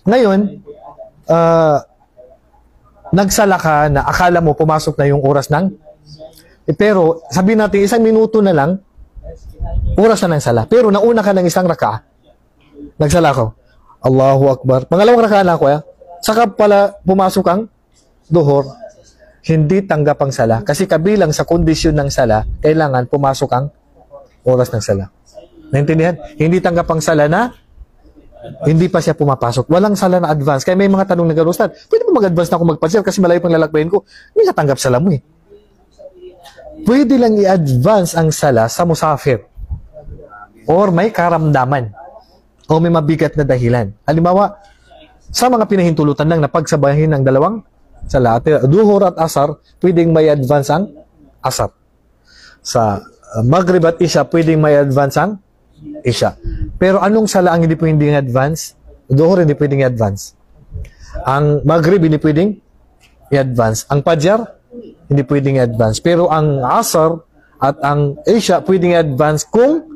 Ngayon, nagsala ka na akala mo pumasok na yung oras ng pero sabihin natin 1 minuto na lang oras na ng sala. Pero nauna ka ng 1 raka. Nagsala ko. Allahu Akbar. Pangalawang raka na ako. Saka pala pumasok ang duhur. Hindi tanggap ang sala. Kasi kabilang sa kondisyon ng sala, kailangan pumasok ang oras ng sala. Naintindihan? Hindi tanggap ang sala na hindi pa siya pumapasok. Walang sala na advance. Kaya may mga tanong na gano'n, Ustad, pwede mo mag-advance na ako magpa-sale kasi malayo pang lalakbayin ko. Hindi ka tanggap sala mo eh. Pwede lang i-advance ang sala sa musafir or may karamdaman o may mabigat na dahilan. Halimbawa, sa mga pinahintulutan lang na pagsabahin ng dalawang sala, duhur at asar, pwedeng may advance ang asar. Sa Maghrib at Isha, pwedeng may advance ang Isha. Pero anong sala ang hindi pwedeng i-advance? Duhur hindi pwedeng i-advance. Ang Maghrib hindi pwedeng i-advance. Ang Fajr hindi pwedeng i-advance. Pero ang Asar at ang Isha pwedeng i-advance kung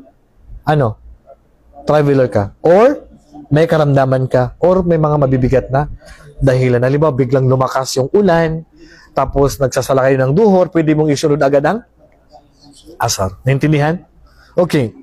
traveler ka or may karamdaman ka or may mga mabibigat na dahilan. Halimbawa, biglang lumakas yung ulan, tapos nagsasala kayo ng duhur, pwede mong isunod agad ang Asar. Naintindihan? Okay.